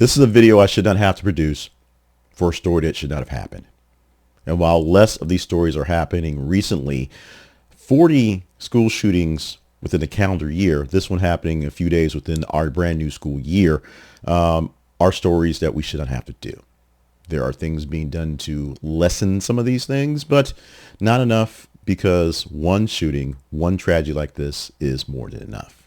This is a video I should not have to produce for a story that should not have happened. And while less of these stories are happening recently, 40 school shootings within the calendar year, this one happening a few days within our brand new school year, are stories that we should not have to do. There are things being done to lessen some of these things, but not enough, because one shooting, one tragedy like this is more than enough.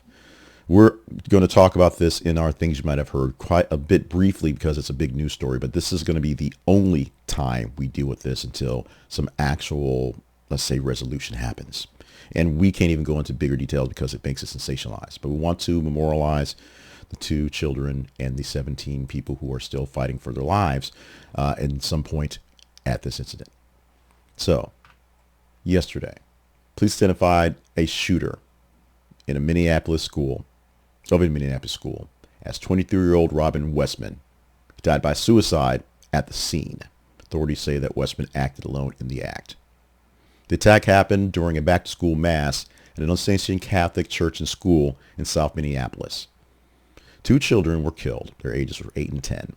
We're going to talk about this in our things you might have heard quite a bit briefly because it's a big news story, but this is going to be the only time we deal with this until some actual, let's say, resolution happens. And we can't even go into bigger details because it makes it sensationalized. But we want to memorialize the 2 children and the 17 people who are still fighting for their lives at some point at this incident. So, yesterday, police identified a shooter in a Minneapolis school as 23-year-old Robin Westman. He died by suicide at the scene. Authorities say that Westman acted alone in the act. The attack happened during a back-to-school mass at an Annunciation Catholic church and school in South Minneapolis. 2 children were killed. Their ages were 8 and 10.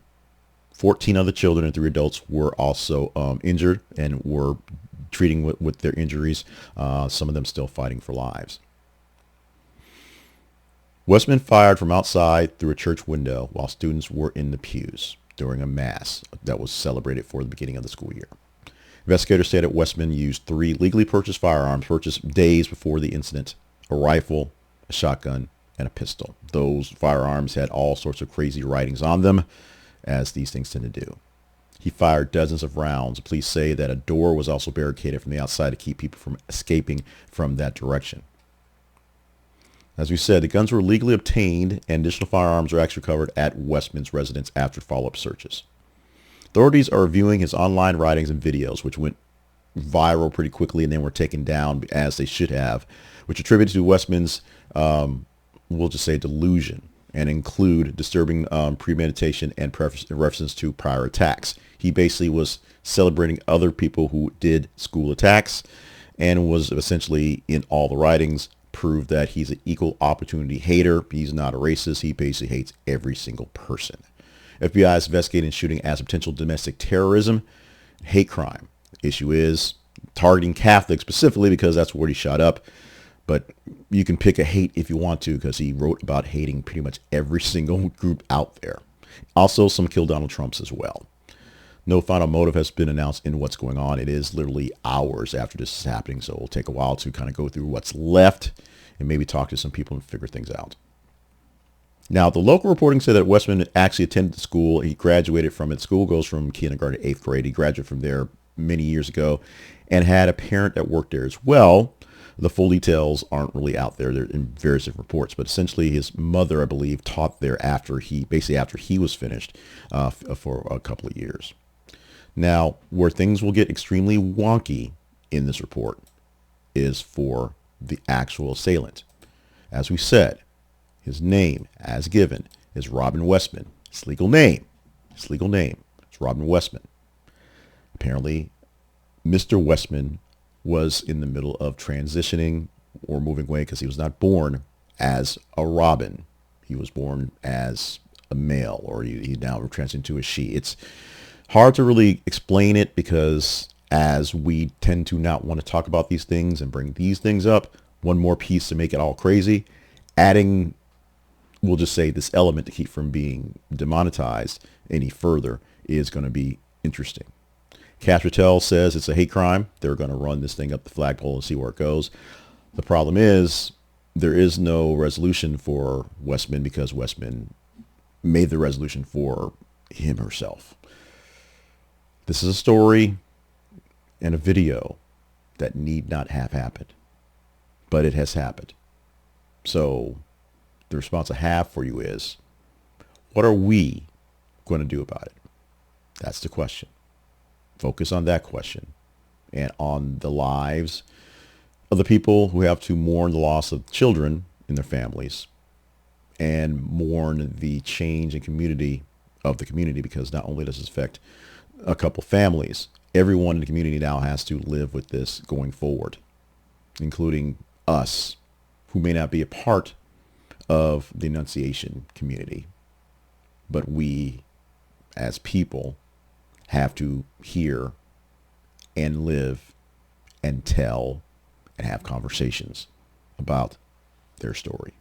14 other children and 3 adults were also injured and were treating with their injuries, some of them still fighting for lives. Westman fired from outside through a church window while students were in the pews during a mass that was celebrated for the beginning of the school year. Investigators say that Westman used 3 legally purchased firearms purchased days before the incident: a rifle, a shotgun, and a pistol. Those firearms had all sorts of crazy writings on them, as these things tend to do. He fired dozens of rounds. Police say that a door was also barricaded from the outside to keep people from escaping from that direction. As we said, the guns were legally obtained, and additional firearms were actually recovered at Westman's residence after follow-up searches. Authorities are reviewing his online writings and videos, which went viral pretty quickly and then were taken down, as they should have, which attributed to Westman's, we'll just say, delusion, and include disturbing premeditation and references to prior attacks. He basically was celebrating other people who did school attacks and was essentially, in all the writings, proved that he's an equal opportunity hater. He's not a racist. He basically hates every single person. FBI is investigating shooting as potential domestic terrorism, hate crime. The issue is targeting Catholics specifically because that's where he shot up. But you can pick a hate if you want to, because he wrote about hating pretty much every single group out there. Also, some kill Donald Trumps as well. No final motive has been announced in what's going on. It is literally hours after this is happening, so it'll take a while to kind of go through what's left and maybe talk to some people and figure things out. Now, the local reporting said that Westman actually attended the school. He graduated from it. School goes from kindergarten to 8th grade. He graduated from there many years ago and had a parent that worked there as well. The full details aren't really out there. They're in various different reports, but essentially his mother, I believe, taught there after he was finished for a couple of years. Now, where things will get extremely wonky in this report is for the actual assailant. As we said, his name, as given, is Robin Westman. His legal name is Robin Westman. Apparently, Mr. Westman was in the middle of transitioning or moving away because he was not born as a Robin. He was born as a male, or he now transitioned to a she. It's hard to really explain it because, as we tend to not want to talk about these things and bring these things up, one more piece to make it all crazy, adding, we'll just say, this element to keep from being demonetized any further is going to be interesting. Cash Patel says it's a hate crime. They're going to run this thing up the flagpole and see where it goes. The problem is there is no resolution for Westman because Westman made the resolution for him herself. This is a story and a video that need not have happened, but it has happened. So the response I have for you is, what are we going to do about it? That's the question. Focus on that question and on the lives of the people who have to mourn the loss of children in their families and mourn the change in community of the community, because not only does this affect a couple families, everyone in the community now has to live with this going forward, including us, who may not be a part of the Annunciation community, but we as people, have to hear and live and tell and have conversations about their story.